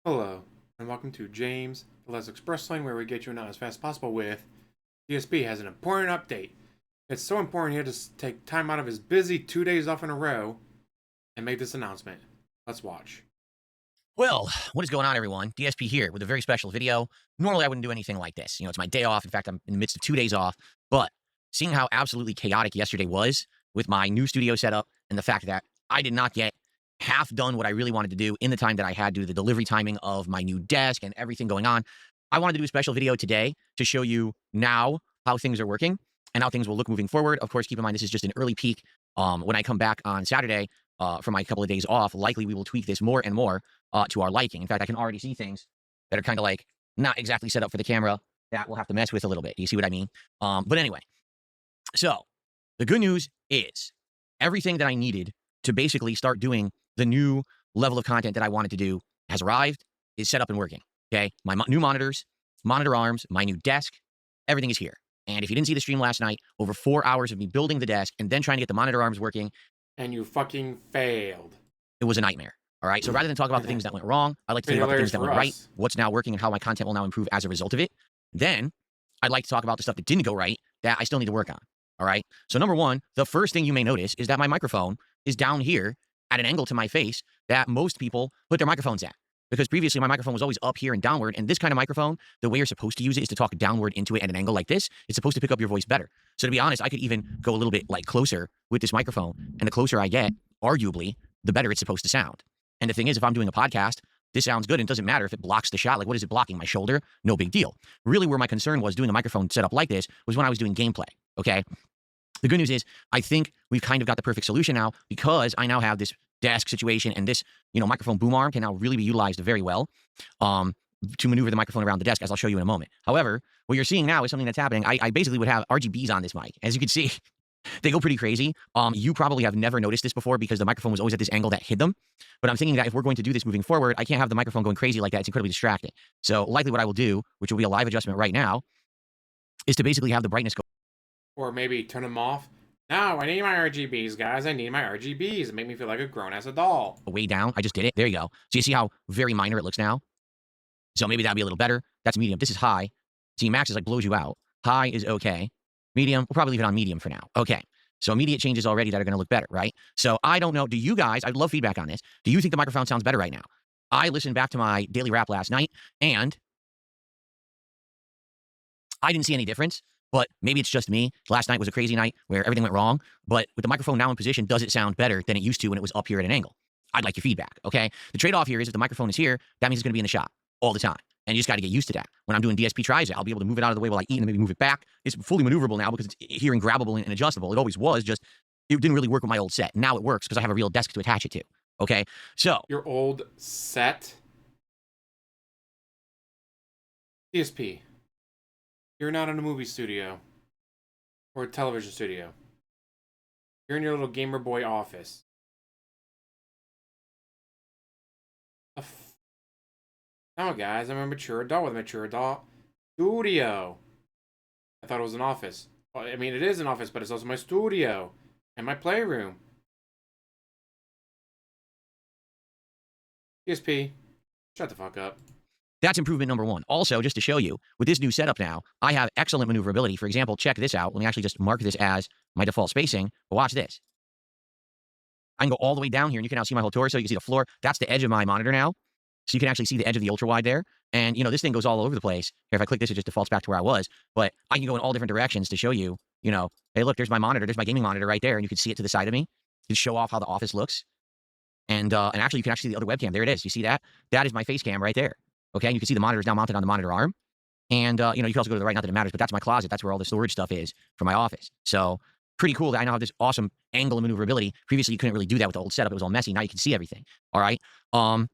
Hello, and welcome to James, the Let's Express Lane, where we get you in as fast as possible with DSP has an important update. It's so important he had to take time out of his busy 2 days off in a row and make this announcement. Let's watch. Well, what is going on, everyone? DSP here with a very special video. Normally, I wouldn't do anything like this. It's my day off. In fact, I'm in the midst of 2 days off. But seeing how absolutely chaotic yesterday was with my new studio setup and the fact that I did not get half done what I really wanted to do in the time that I had due to the delivery timing of my new desk and everything going on, I wanted to do a special video today to show you now how things are working and how things will look moving forward. Of course, keep in mind, this is just an early peek. When I come back on Saturday for my couple of days off, likely we will tweak this more and more to our liking. In fact, I can already see things that are kind of like not exactly set up for the camera that we'll have to mess with a little bit. You see what I mean? But anyway, so the good news is everything that I needed to basically start doing the new level of content that I wanted to do has arrived, is set up and working. Okay. My new monitors, monitor arms, my new desk, everything is here. And if you didn't see the stream last night, over 4 hours of me building the desk and then trying to get the monitor arms working. And you fucking failed. It was a nightmare. All right. So rather than talk about the things that went wrong, I like to think about the things that went right, what's now working, and how my content will now improve as a result of it. Then I'd like to talk about the stuff that didn't go right that I still need to work on. All right. So number one, the first thing you may notice is that my microphone is down here at an angle to my face that most people put their microphones at. Because previously my microphone was always up here and downward. And this kind of microphone, the way you're supposed to use it is to talk downward into it at an angle like this. It's supposed to pick up your voice better. So to be honest, I could even go a little bit like closer with this microphone. And the closer I get, arguably, the better it's supposed to sound. And the thing is, if I'm doing a podcast, this sounds good. And it doesn't matter if it blocks the shot. Like, what is it blocking? My shoulder? No big deal. Really, where my concern was doing a microphone set up like this was when I was doing gameplay. Okay. The good news is I think we've kind of got the perfect solution now, because I now have this desk situation, and this, microphone boom arm can now really be utilized very well to maneuver the microphone around the desk, as I'll show you in a moment. However, what you're seeing now is something that's happening. I basically would have RGBs on this mic. As you can see, they go pretty crazy. You probably have never noticed this before because the microphone was always at this angle that hid them. But I'm thinking that if we're going to do this moving forward, I can't have the microphone going crazy like that. It's incredibly distracting. So likely what I will do, which will be a live adjustment right now, is to basically have the brightness go. Or maybe turn them off. No, I need my RGBs, guys. I need my RGBs. It made me feel like a grown-ass adult. Way down. I just did it. There you go. So you see how very minor it looks now? So maybe that'll be a little better. That's medium. This is high. See, max is like blows you out. High is okay. Medium, we'll probably leave it on medium for now. Okay. So immediate changes already that are going to look better, right? So I don't know. Do you guys, I'd love feedback on this. Do you think the microphone sounds better right now? I listened back to my daily rap last night, and I didn't see any difference. But maybe it's just me. Last night was a crazy night where everything went wrong. But with the microphone now in position, does it sound better than it used to when it was up here at an angle? I'd like your feedback, okay? The trade-off here is if the microphone is here, that means it's going to be in the shot all the time. And you just got to get used to that. When I'm doing DSP Tries, I'll be able to move it out of the way while I eat and maybe move it back. It's fully maneuverable now because it's here and grabbable and adjustable. It always was, just it didn't really work with my old set. Now it works because I have a real desk to attach it to, okay? So your old set? DSP. You're not in a movie studio. Or a television studio. You're in your little gamer boy office. No, guys, I'm a mature adult with a mature adult studio. I thought it was an office. Well, I mean, it is an office, but it's also my studio and my playroom. DSP, shut the fuck up. That's improvement number one. Also, just to show you, with this new setup now, I have excellent maneuverability. For example, check this out. Let me actually just mark this as my default spacing. But watch this. I can go all the way down here, and you can now see my whole torso. You can see the floor. That's the edge of my monitor now. So you can actually see the edge of the ultra wide there. And, this thing goes all over the place. Here, if I click this, it just defaults back to where I was. But I can go in all different directions to show you, hey, look, there's my monitor. There's my gaming monitor right there. And you can see it to the side of me. To show off how the office looks. And actually, you can actually see the other webcam. There it is. You see that? That is my face cam right there. Okay, and you can see the monitor is now mounted on the monitor arm. And, you can also go to the right, not that it matters, but that's my closet. That's where all the storage stuff is for my office. So pretty cool that I now have this awesome angle and maneuverability. Previously, you couldn't really do that with the old setup. It was all messy. Now you can see everything. All right. All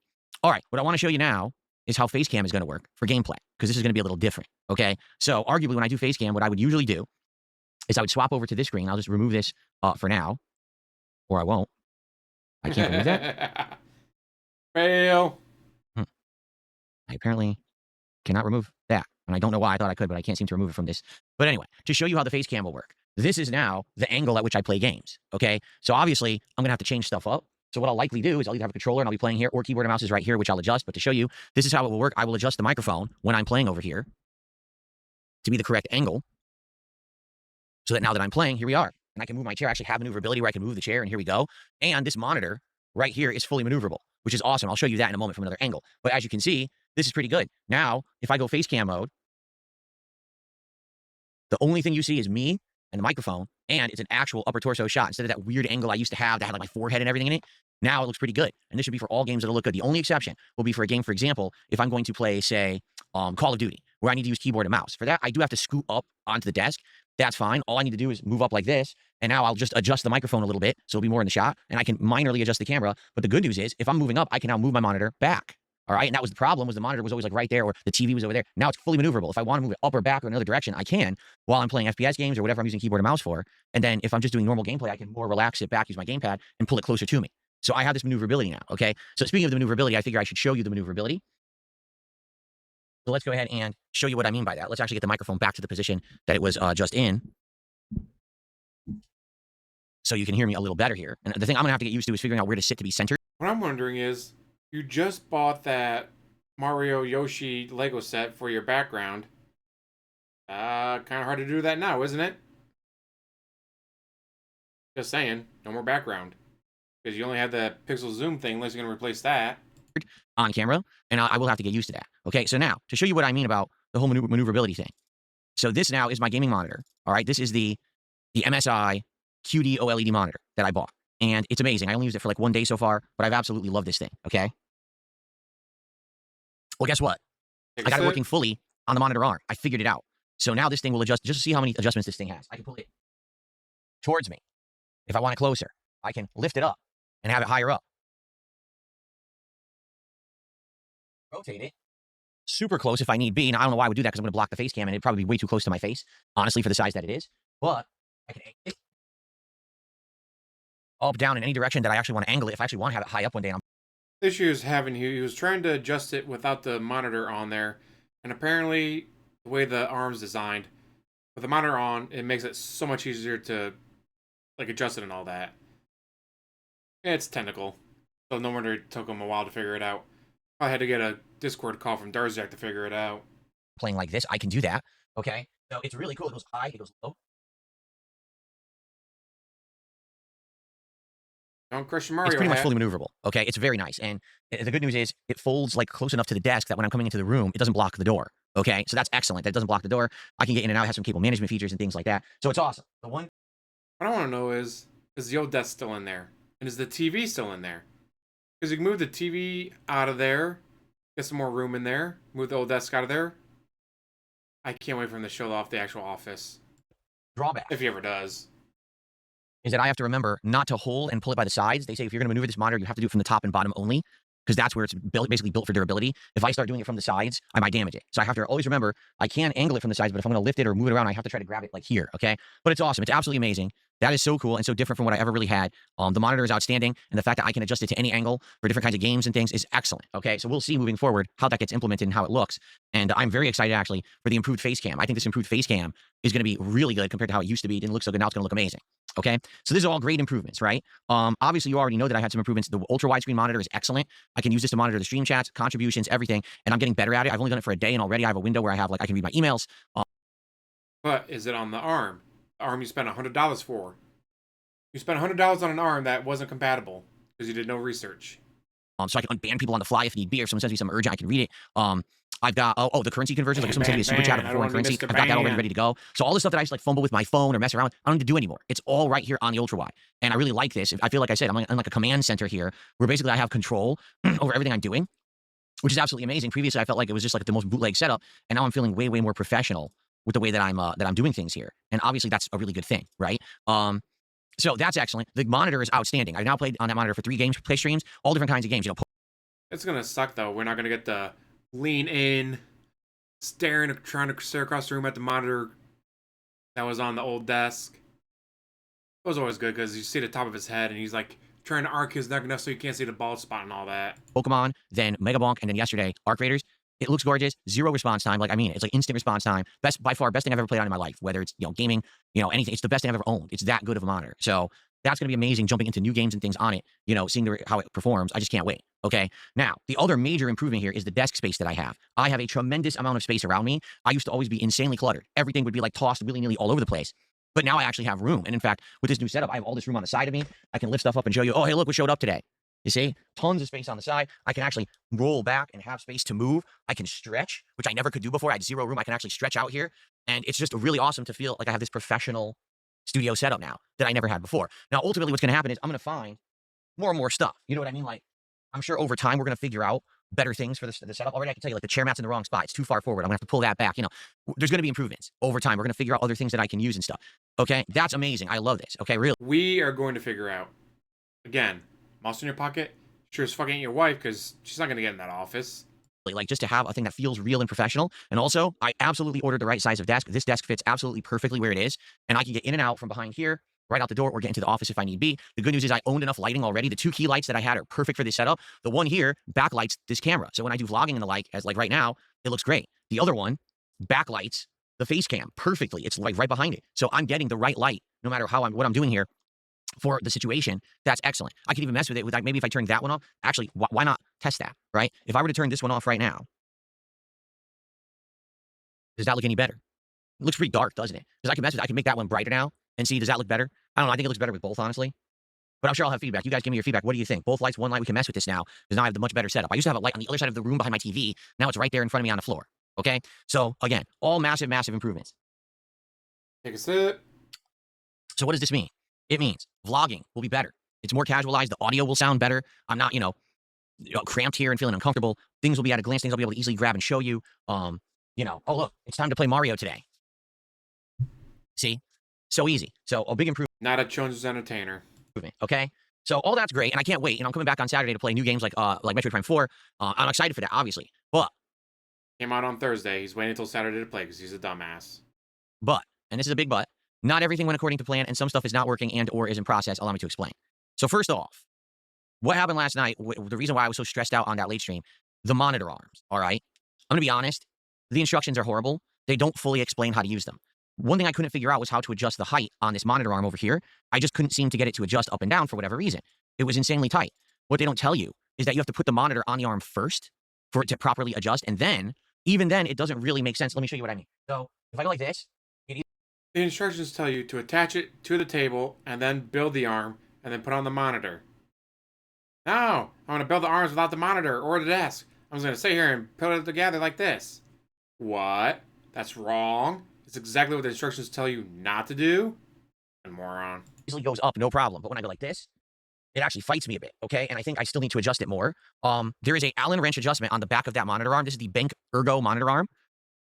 right. What I want to show you now is how face cam is going to work for gameplay, because this is going to be a little different. Okay. So arguably, when I do face cam, what I would usually do is I would swap over to this screen. I'll just remove this for now, or I won't. I can't remove that. Fail. I apparently cannot remove that. And I don't know why. I thought I could, but I can't seem to remove it from this. But anyway, to show you how the face cam will work. This is now the angle at which I play games, okay? So obviously, I'm going to have to change stuff up. So what I'll likely do is I'll either have a controller and I'll be playing here, or keyboard and mouse is right here, which I'll adjust. But to show you, this is how it will work. I will adjust the microphone when I'm playing over here to be the correct angle, so that now that I'm playing, here we are. And I can move my chair. I actually have maneuverability where I can move the chair, and here we go. And this monitor right here is fully maneuverable, which is awesome. I'll show you that in a moment from another angle. But as you can see, this is pretty good. Now, if I go face cam mode, the only thing you see is me and the microphone, and it's an actual upper torso shot instead of that weird angle I used to have that had like my forehead and everything in it. Now it looks pretty good. And this should be for all games that'll look good. The only exception will be for a game, for example, if I'm going to play, say, Call of Duty, where I need to use keyboard and mouse. For that, I do have to scoot up onto the desk. That's fine. All I need to do is move up like this, and now I'll just adjust the microphone a little bit so it'll be more in the shot, and I can minorly adjust the camera. But the good news is, if I'm moving up, I can now move my monitor back. All right, and that was the problem, was the monitor was always like right there, or the TV was over there. Now it's fully maneuverable. If I want to move it up or back or another direction, I can while I'm playing FPS games or whatever I'm using keyboard and mouse for. And then if I'm just doing normal gameplay, I can more relax it back, use my gamepad, and pull it closer to me. So I have this maneuverability now, okay? So speaking of the maneuverability, I figure I should show you the maneuverability. So let's go ahead and show you what I mean by that. Let's actually get the microphone back to the position that it was just in, so you can hear me a little better here. And the thing I'm gonna have to get used to is figuring out where to sit to be centered. What I'm wondering is, you just bought that Mario Yoshi Lego set for your background. Kind of hard to do that now, isn't it? Just saying, no more background. Because you only have the pixel zoom thing, unless you're going to replace that. On camera, and I will have to get used to that. Okay, so now, to show you what I mean about the whole maneuverability thing. So this now is my gaming monitor, all right? This is the MSI QD OLED monitor that I bought, and it's amazing. I only used it for like 1 day so far, but I've absolutely loved this thing, okay? Well, guess what? I got it working fully on the monitor arm. I figured it out. So now this thing will adjust, just to see how many adjustments this thing has. I can pull it towards me. If I want it closer, I can lift it up and have it higher up. Rotate it super close if I need be. Now, I don't know why I would do that, because I'm going to block the face cam, and it'd probably be way too close to my face, honestly, for the size that it is. But I can angle it up, down, in any direction that I actually want to angle it. If I actually want to have it high up one day, and The issue is having he was trying to adjust it without the monitor on there, and apparently the way the arm's designed, with the monitor on, it makes it so much easier to like adjust it and all that. It's technical, so no wonder it took him a while to figure it out. I had to get a Discord call from Darzak to figure it out. playing like this, I can do that. Okay, so it's really cool. It goes high, it goes low. Don't crush your Mario It's pretty much hat. fully maneuverable. Okay, it's very nice. And the good news is it folds like close enough to the desk that when I'm coming into the room, it doesn't block the door. Okay, so that's excellent. That doesn't block the door. I can get in and out, have some cable management features and things like that. So it's awesome. The one What I want to know is the old desk still in there? And is the TV still in there? Because you can move the TV out of there, get some more room in there, move the old desk out of there. I can't wait for him to show off the actual office. drawback If he ever does. is that I have to remember not to hold and pull it by the sides. They say if you're going to maneuver this monitor, you have to do it from the top and bottom only, because that's where it's basically built for durability. If I start doing it from the sides, I might damage it. So I have to always remember I can angle it from the sides, but if I'm going to lift it or move it around, I have to try to grab it like here, okay? But it's awesome. It's absolutely amazing. That is so cool and so different from what I ever really had. The monitor is outstanding, and the fact that I can adjust it to any angle for different kinds of games and things is excellent, okay? So we'll see moving forward how that gets implemented and how it looks. And I'm very excited, actually, for the improved face cam. I think this improved face cam is going to be really good compared to how it used to be. It didn't look so good. Now it's going to look amazing. Okay, so these are all great improvements, right? Obviously, you already know that I had some improvements. The ultra widescreen monitor is excellent. I can use this to monitor the stream chats, contributions, everything, and I'm getting better at it. I've only done it for a day, and already I have a window where I have like I can read my emails. But is it on the arm? The arm you spent $100 for. You spent $100 on an arm that wasn't compatible because you did no research. So I can unban people on the fly if need be, or if someone sends me some urgent, I can read it. I've got the currency conversions, like if someone sends me a super chat of foreign currency, I've got that already ready to go. So all the stuff that I used to like fumble with my phone or mess around with, I don't need to do anymore. It's all right here on the ultra wide, and I really like this. I feel like I said I'm like a command center here, where basically I have control over everything I'm doing, which is absolutely amazing. Previously, I felt like it was just like the most bootleg setup, and now I'm feeling way more professional with the way that I'm doing things here. And obviously, that's a really good thing, right? So that's excellent. The monitor is outstanding. I've now played on that monitor for 3 games, play streams, all different kinds of games. It's gonna suck though. We're not gonna get the lean in, trying to stare across the room at the monitor that was on the old desk. It was always good because you see the top of his head and he's like trying to arc his neck enough so you can't see the bald spot and all that. Pokemon, then Mega Bonk, and then yesterday, Arc Raiders. It looks gorgeous. 0 response time. Like, I mean, it's like instant response time. By far, best thing I've ever played on in my life. Whether it's, gaming, anything. It's the best thing I've ever owned. It's that good of a monitor. So That's going to be amazing, jumping into new games and things on it, you know, seeing how it performs. I just can't wait. Okay. Now, the other major improvement here is the desk space that I have. I have a tremendous amount of space around me. I used to always be insanely cluttered. Everything would be like tossed willy-nilly all over the place. But now I actually have room. And in fact, with this new setup, I have all this room on the side of me. I can lift stuff up and show you, oh, hey, look what showed up today. You see, tons of space on the side. I can actually roll back and have space to move. I can stretch, which I never could do before. I had zero room. I can actually stretch out here. And it's just really awesome to feel like I have this professional studio setup now that I never had before. Now, ultimately, what's going to happen is I'm going to find more and more stuff. You know what I mean? Like, I'm sure over time, we're going to figure out better things for the setup. Already, I can tell you, like, the chair mat's in the wrong spot. It's too far forward. I'm going to have to pull that back. You know, there's going to be improvements over time. We're going to figure out other things that I can use and stuff. Okay? That's amazing. I love this. Okay, really. We are going to figure out, again, mouse in your pocket, sure as fucking ain't your wife, because she's not going to get in that office. Like, just to have a thing that feels real and professional. And also, I absolutely ordered the right size of desk. This desk fits absolutely perfectly where it is. And I can get in and out from behind here, right out the door, or get into the office if I need be. The good news is I owned enough lighting already. The 2 key lights that I had are perfect for this setup. The one here backlights this camera. So when I do vlogging and the like, as like right now, it looks great. The other one backlights the face cam perfectly. It's like right behind it. So I'm getting the right light no matter what I'm doing here for the situation. That's excellent. I could even mess with it with, like, maybe if I turn that one off. Actually, why not test that, right? If I were to turn this one off right now, does that look any better? It looks pretty dark, doesn't it? Because I can mess with it. I can make that one brighter now and see, does that look better? I don't know. I think it looks better with both, honestly. But I'm sure I'll have feedback. You guys give me your feedback. What do you think? Both lights, one light, we can mess with this now, because now I have the much better setup. I used to have a light on the other side of the room behind my TV. Now it's right there in front of me on the floor. Okay? So, again, all massive, massive improvements. Take a sip. So what does this mean? It means vlogging will be better. It's more casualized. The audio will sound better. I'm not, cramped here and feeling uncomfortable. Things will be at a glance. Things I'll be able to easily grab and show you. Oh, look, it's time to play Mario today. See? So easy. So a big improvement. Not a Jones entertainer. Okay? So all that's great, and I can't wait. I'm coming back on Saturday to play new games like Metroid Prime 4. I'm excited for that, obviously. But came out on Thursday. He's waiting until Saturday to play because he's a dumbass. But, and this is a big but, not everything went according to plan, and some stuff is not working and or is in process. Allow me to explain. So first off, what happened last night, the reason why I was so stressed out on that late stream, the monitor arms, all right? I'm going to be honest. The instructions are horrible. They don't fully explain how to use them. One thing I couldn't figure out was how to adjust the height on this monitor arm over here. I just couldn't seem to get it to adjust up and down for whatever reason. It was insanely tight. What they don't tell you is that you have to put the monitor on the arm first for it to properly adjust. And then, even then, it doesn't really make sense. Let me show you what I mean. So if I go like this. The instructions tell you to attach it to the table and then build the arm and then put on the monitor. No, I want to build the arms without the monitor or the desk. I'm just going to sit here and put it together like this. What? That's wrong. It's exactly what the instructions tell you not to do. And moron. Easily goes up, no problem. But when I go like this, it actually fights me a bit, okay? And I think I still need to adjust it more. There is a Allen wrench adjustment on the back of that monitor arm. This is the Bank Ergo monitor arm.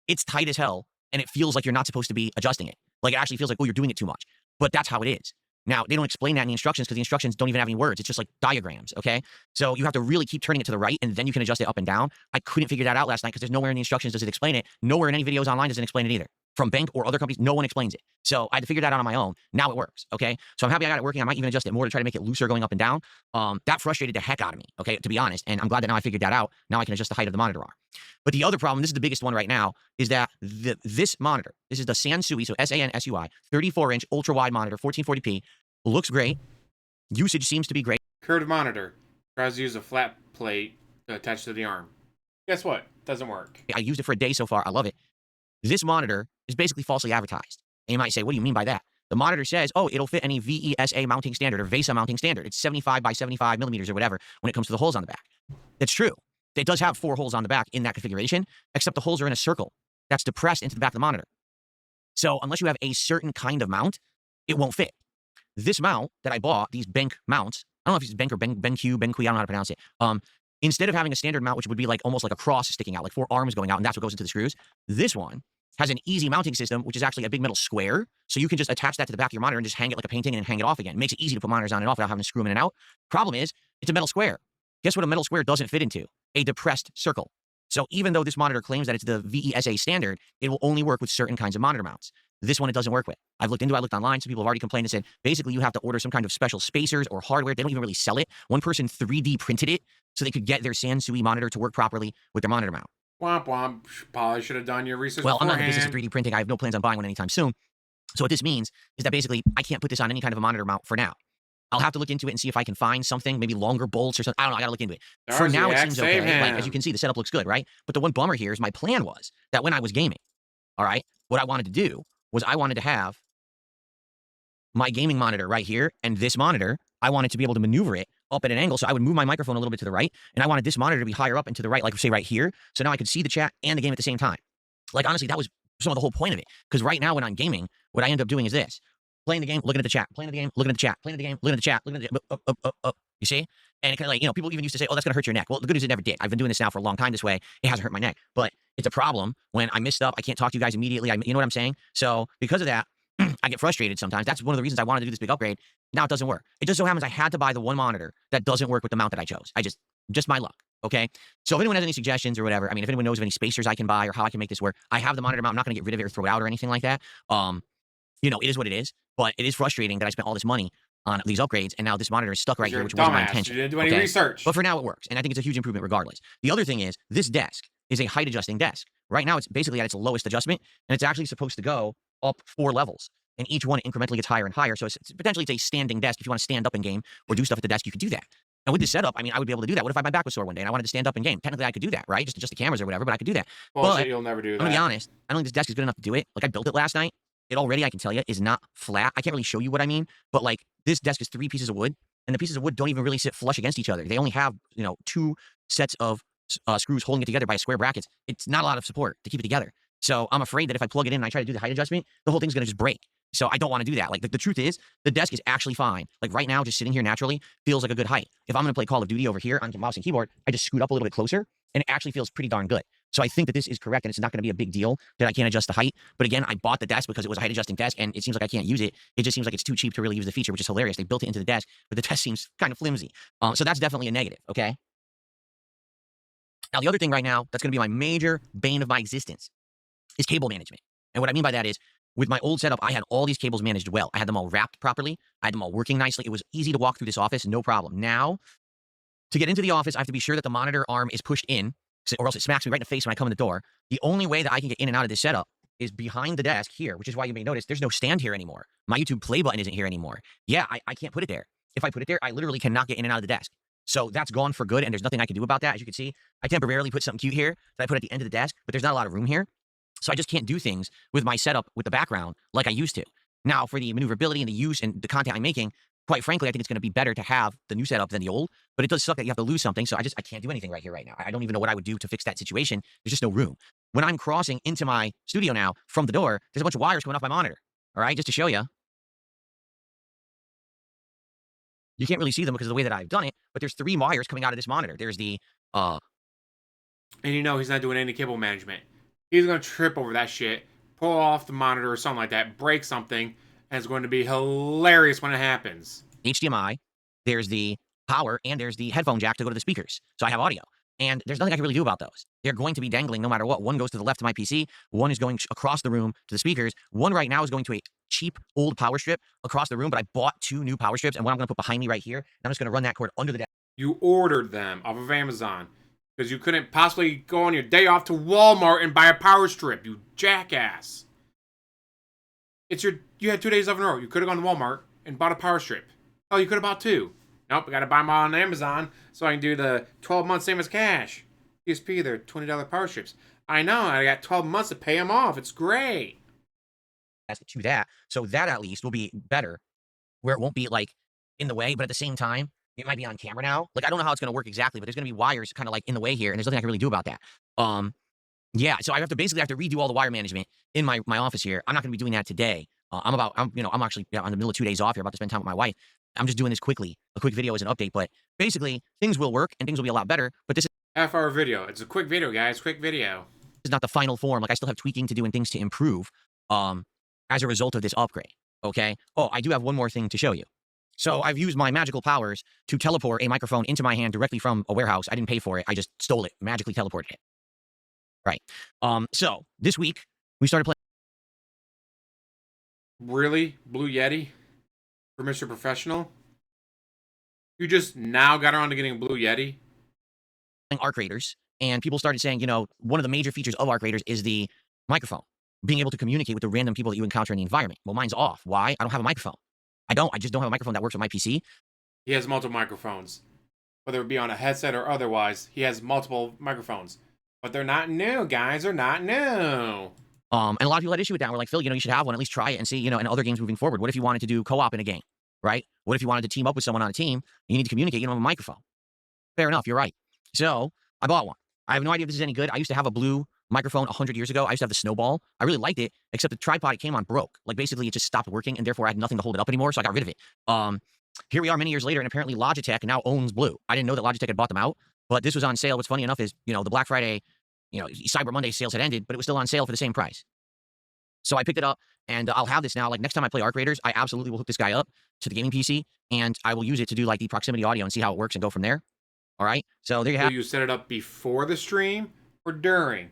It's tight as hell, and it feels like you're not supposed to be adjusting it. Like, it actually feels like, oh, you're doing it too much. But that's how it is. Now, they don't explain that in the instructions because the instructions don't even have any words. It's just like diagrams, okay? So you have to really keep turning it to the right, and then you can adjust it up and down. I couldn't figure that out last night because there's nowhere in the instructions does it explain it. Nowhere in any videos online does it explain it either. From Bank or other companies, no one explains it. So I had to figure that out on my own. Now it works, okay? So I'm happy I got it working. I might even adjust it more to try to make it looser going up and down. That frustrated the heck out of me, okay, to be honest. And I'm glad that now I figured that out. Now I can adjust the height of the monitor arm. But the other problem, this is the biggest one right now, is that this monitor, this is the Sansui, so S-A-N-S-U-I, 34-inch ultra-wide monitor, 1440p, looks great. Usage seems to be great. Curved monitor tries to use a flat plate to attach to the arm. Guess what? Doesn't work. I used it for a day so far. I love it. This monitor is basically falsely advertised. And you might say, what do you mean by that? The monitor says, oh, it'll fit any VESA mounting standard or VESA mounting standard. It's 75 by 75 millimeters or whatever when it comes to the holes on the back. That's true. It does have 4 holes on the back in that configuration, except the holes are in a circle that's depressed into the back of the monitor. So unless you have a certain kind of mount, it won't fit. This mount that I bought, these Bank mounts, I don't know if it's Bank or BenQ, I don't know how to pronounce it. Instead of having a standard mount, which would be like almost like a cross sticking out, like 4 arms going out, and that's what goes into the screws, this one has an easy mounting system, which is actually a big metal square. So you can just attach that to the back of your monitor and just hang it like a painting and hang it off again. It makes it easy to put monitors on and off without having to screw them in and out. Problem is, it's a metal square. Guess what a metal square doesn't fit into? A depressed circle. So even though this monitor claims that it's the VESA standard, it will only work with certain kinds of monitor mounts. This one it doesn't work with. I looked online. Some people have already complained and said, basically you have to order some kind of special spacers or hardware. They don't even really sell it. One person 3D printed it so they could get their Sansui monitor to work properly with their monitor mount. Womp womp. Probably should have done your research Well, beforehand. I'm not in the business of 3D printing. I have no plans on buying one anytime soon. So what this means is that basically I can't put this on any kind of a monitor mount for now. I'll have to look into it and see if I can find something, maybe longer bolts or something. I don't know. I gotta look into it. For Darcy, now, it X, seems save okay. Like, as you him. can see, the setup looks good, right? But the one bummer here is my plan was that when I was gaming, all right, what I wanted to do was I wanted to have my gaming monitor right here, and this monitor, I wanted to be able to maneuver it up at an angle. So I would move my microphone a little bit to the right, and I wanted this monitor to be higher up and to the right, like say right here. So now I could see the chat and the game at the same time. Like, honestly, that was some of the whole point of it. Because right now when I'm gaming, what I end up doing is this: playing the game, looking at the chat, playing the game, looking at the chat, playing the game, looking at the chat, looking at the up. You see? And it kind of like, people even used to say, oh, that's going to hurt your neck. Well, the good news, it never did. I've been doing this now for a long time this way. It hasn't hurt my neck. But it's a problem when I miss stuff. I can't talk to you guys immediately. You know what I'm saying? So because of that, I get frustrated sometimes. That's one of the reasons I wanted to do this big upgrade. Now it doesn't work. It just so happens I had to buy the one monitor that doesn't work with the mount that I chose. Just my luck. Okay. So if anyone has any suggestions or whatever, I mean, if anyone knows of any spacers I can buy or how I can make this work, I have the monitor mount. I'm not going to get rid of it or throw it out or anything like that. It is what it is, but it is frustrating that I spent all this money on these upgrades and now this monitor is stuck right here, which wasn't my intention. You didn't do any research. But for now it works. And I think it's a huge improvement regardless. The other thing is this desk is a height adjusting desk. Right now it's basically at its lowest adjustment and it's actually supposed to go up 4 levels. And each one incrementally gets higher and higher. So potentially it's a standing desk. If you want to stand up in game or do stuff at the desk, you could do that. And with this setup, I mean, I would be able to do that. What if my back was sore one day and I wanted to stand up in game? Technically, I could do that, right? Just adjust the cameras or whatever, but I could do that. Bullshit, you'll never do that. I'm going to be honest. I don't think this desk is good enough to do it. Like, I built it last night. It already, I can tell you, is not flat. I can't really show you what I mean, but like this desk is 3 pieces of wood, and the pieces of wood don't even really sit flush against each other. They only have, 2 sets of screws holding it together by square brackets. It's not a lot of support to keep it together. So I'm afraid that if I plug it in and I try to do the height adjustment, the whole thing's going to just break. So I don't want to do that. Like, the truth is, the desk is actually fine. Like right now, just sitting here naturally feels like a good height. If I'm going to play Call of Duty over here on mouse and keyboard, I just scoot up a little bit closer, and it actually feels pretty darn good. So I think that this is correct, and it's not going to be a big deal that I can't adjust the height. But again, I bought the desk because it was a height adjusting desk, and it seems like I can't use it. It just seems like it's too cheap to really use the feature, which is hilarious. They built it into the desk, but the desk seems kind of flimsy. So that's definitely a negative, okay? Now, the other thing right now that's going to be my major bane of my existence is cable management. And what I mean by that is, with my old setup, I had all these cables managed well. I had them all wrapped properly. I had them all working nicely. It was easy to walk through this office, no problem. Now, to get into the office, I have to be sure that the monitor arm is pushed in, or else it smacks me right in the face when I come in the door. The only way that I can get in and out of this setup is behind the desk here, which is why you may notice there's no stand here anymore. My YouTube play button isn't here anymore. Yeah, I can't put it there. If I put it there, I literally cannot get in and out of the desk. So that's gone for good, and there's nothing I can do about that. As you can see, I temporarily put something cute here that I put at the end of the desk, but there's not a lot of room here. So I just can't do things with my setup with the background like I used to. Now, for the maneuverability and the use and the content I'm making, quite frankly, I think it's going to be better to have the new setup than the old, but it does suck that you have to lose something. So I can't do anything right here, right now. I don't even know what I would do to fix that situation. There's just no room. When I'm crossing into my studio now from the door, there's a bunch of wires coming off my monitor. All right, just to show you. You can't really see them because of the way that I've done it, but there's 3 wires coming out of this monitor. There's the, And he's not doing any cable management. He's going to trip over that shit, pull off the monitor or something like that, break something, and it's going to be hilarious when it happens. HDMI, there's the power, and there's the headphone jack to go to the speakers. So I have audio. And there's nothing I can really do about those. They're going to be dangling no matter what. One goes to the left of my PC. One is going across the room to the speakers. One right now is going to a cheap old power strip across the room, but I bought 2 new power strips, and one I'm going to put behind me right here. And I'm just going to run that cord under the desk. You ordered them off of Amazon because you couldn't possibly go on your day off to Walmart and buy a power strip, you jackass. You had 2 days off in a row. You could have gone to Walmart and bought a power strip. Oh, you could have bought 2. Nope, I got to buy them all on Amazon so I can do the 12 months same as cash. DSP, they're $20 power strips. I know, I got 12 months to pay them off. It's great. To that, so that at least will be better, where it won't be like in the way, but at the same time, it might be on camera now. Like, I don't know how it's going to work exactly, but there's going to be wires kind of like in the way here, and there's nothing I can really do about that. Yeah, so I have to redo all the wire management in my office here. I'm not going to be doing that today. I'm actually on the middle of 2 days off here, about to spend time with my wife. I'm just doing this quickly. A quick video as an update, but basically things will work and things will be a lot better. But this is half-hour video. It's a quick video, guys. Quick video. This is not the final form. Like, I still have tweaking to do and things to improve as a result of this upgrade. Okay. Oh, I do have one more thing to show you. So I've used my magical powers to teleport a microphone into my hand directly from a warehouse. I didn't pay for it. I just stole it, magically teleported it. Right. So this week we started playing. Really? Blue Yeti? For Mr. Professional? You just now got around to getting a Blue Yeti? Arc Raiders, and people started saying, one of the major features of Arc Raiders is the microphone, being able to communicate with the random people that you encounter in the environment. Well, mine's off. Why? I don't have a microphone. I don't. I just don't have a microphone that works with my PC. He has multiple microphones. Whether it be on a headset or otherwise, he has multiple microphones. But they're not new, guys. They're not new. And a lot of people had issue with that. We're like, Phil, you should have one. At least try it and see, in other games moving forward. What if you wanted to do co-op in a game, right? What if you wanted to team up with someone on a team? You need to communicate. You don't have a microphone. Fair enough. You're right. So I bought one. I have no idea if this is any good. I used to have a blue microphone 100 years ago. I used to have the Snowball. I really liked it, except the tripod it came on broke. Like basically it just stopped working, and therefore I had nothing to hold it up anymore. So I got rid of it. Here we are many years later, and apparently Logitech now owns Blue. I didn't know that Logitech had bought them out, but this was on sale. What's funny enough is, the Black Friday, Cyber Monday sales had ended, but it was still on sale for the same price. So I picked it up, and I'll have this now. Like next time I play Arc Raiders, I absolutely will hook this guy up to the gaming PC, and I will use it to do like the proximity audio and see how it works and go from there. All right. So there you have. Will you set it up before the stream or during?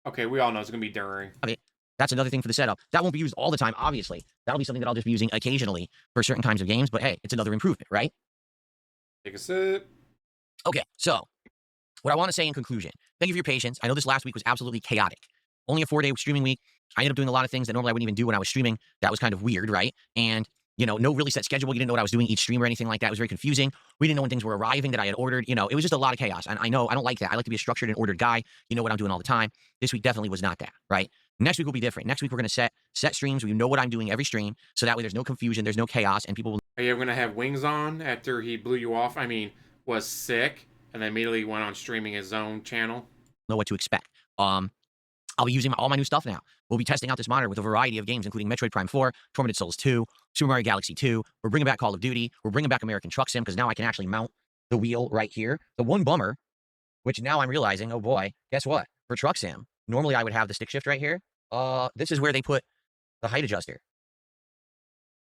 Okay, we all know it's gonna be during. I mean, that's another thing for the setup. That won't be used all the time, obviously. That'll be something that I'll just be using occasionally for certain kinds of games. But hey, it's another improvement, right? Take a sip. Okay, so what I want to say in conclusion, thank you for your patience. I know this last week was absolutely chaotic. Only a 4-day streaming week. I ended up doing a lot of things that normally I wouldn't even do when I was streaming. That was kind of weird, right? And, no really set schedule. You didn't know what I was doing each stream or anything like that. It was very confusing. We didn't know when things were arriving that I had ordered. It was just a lot of chaos. And I know I don't like that. I like to be a structured and ordered guy. You know what I'm doing all the time. This week definitely was not that, right? Next week will be different. Next week we're going to set streams. We know what I'm doing every stream. So that way there's no confusion. There's no chaos. And people will. Are you ever going to have wings on after he blew you off? I mean, was sick and then immediately went on streaming his own channel? Know what to expect. I'll be using all my new stuff now. We'll be testing out this monitor with a variety of games, including Metroid Prime 4, Tormented Souls 2, Super Mario Galaxy 2. We're bringing back Call of Duty. We're bringing back American Truck Sim, because now I can actually mount the wheel right here. The one bummer, which now I'm realizing, oh boy, guess what? For Truck Sim, normally I would have the stick shift right here. This is where they put the height adjuster.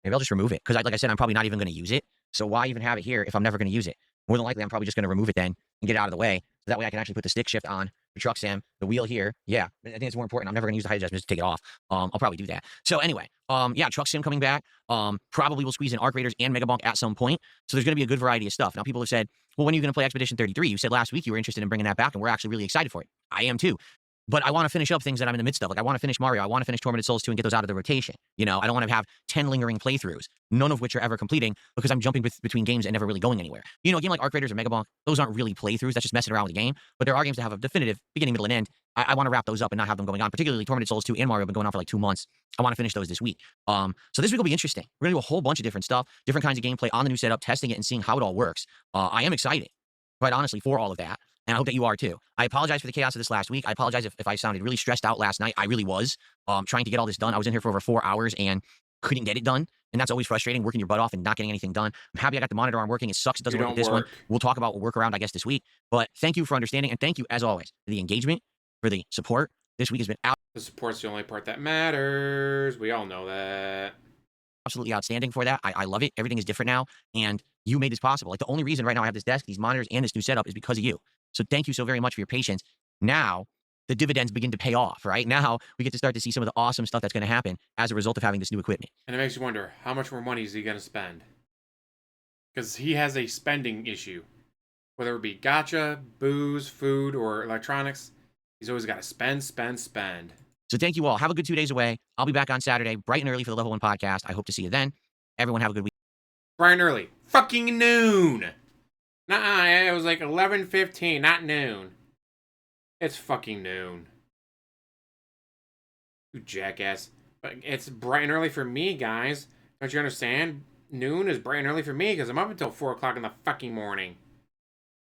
Maybe I'll just remove it, because like I said, I'm probably not even going to use it. So why even have it here if I'm never going to use it? More than likely, I'm probably just going to remove it then and get it out of the way. So that way I can actually put the stick shift on the Truck Sim, the wheel here. Yeah, I think it's more important. I'm never going to use the height adjustment, just take it off. I'll probably do that. So anyway, yeah, Truck Sim coming back. Probably will squeeze in Arc Raiders and Mega Bonk at some point. So there's going to be a good variety of stuff. Now people have said, well, when are you going to play Expedition 33? You said last week you were interested in bringing that back, and we're actually really excited for it. I am too. But I want to finish up things that I'm in the midst of. Like I want to finish Mario. I want to finish Tormented Souls 2 and get those out of the rotation. I don't want to have 10 lingering playthroughs, none of which are ever completing because I'm jumping between games and never really going anywhere. A game like Arc Raiders or Mega Bonk, those aren't really playthroughs. That's just messing around with the game. But there are games that have a definitive beginning, middle, and end. I want to wrap those up and not have them going on. Particularly Tormented Souls 2 and Mario have been going on for like 2 months. I want to finish those this week. So this week will be interesting. We're going to do a whole bunch of different stuff, different kinds of gameplay on the new setup, testing it and seeing how it all works. I am excited, quite honestly, for all of that. And I hope that you are too. I apologize for the chaos of this last week. I apologize if I sounded really stressed out last night. I really was trying to get all this done. I was in here for over 4 hours and couldn't get it done. And that's always frustrating, working your butt off and not getting anything done. I'm happy I got the monitor arm working. It sucks it doesn't work with this one. We'll talk about a workaround, I guess, this week. But thank you for understanding. And thank you, as always, for the engagement, for the support. This week has been out. The support's the only part that matters. We all know that. Absolutely outstanding for that. I love it. Everything is different now. And you made this possible. Like the only reason right now I have this desk, these monitors, and this new setup is because of you. So thank you so very much for your patience. Now, the dividends begin to pay off, right? Now, we get to start to see some of the awesome stuff that's going to happen as a result of having this new equipment. And it makes you wonder, how much more money is he going to spend? Because he has a spending issue. Whether it be gacha, booze, food, or electronics, he's always got to spend. So thank you all. Have a good 2 days away. I'll be back on Saturday, bright and early for the Level 1 podcast. I hope to see you then. Everyone have a good week. Bright and early. Fucking noon! Nuh-uh, it was like 11:15, not noon. It's fucking noon. You jackass. But it's bright and early for me, guys. Don't you understand? Noon is bright and early for me because I'm up until 4 o'clock in the fucking morning.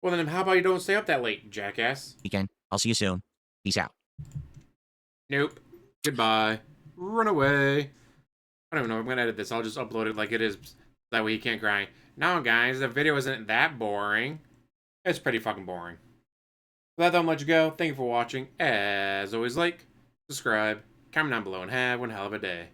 Well, then how about you don't stay up that late, jackass? Weekend. I'll see you soon. Peace out. Nope. Goodbye. Run away. I don't know. I'm going to edit this. I'll just upload it like it is. That way he can't cry. No, guys, the video isn't that boring. It's pretty fucking boring. With that, I'm let you go. Thank you for watching. As always, like, subscribe, comment down below, and have one hell of a day.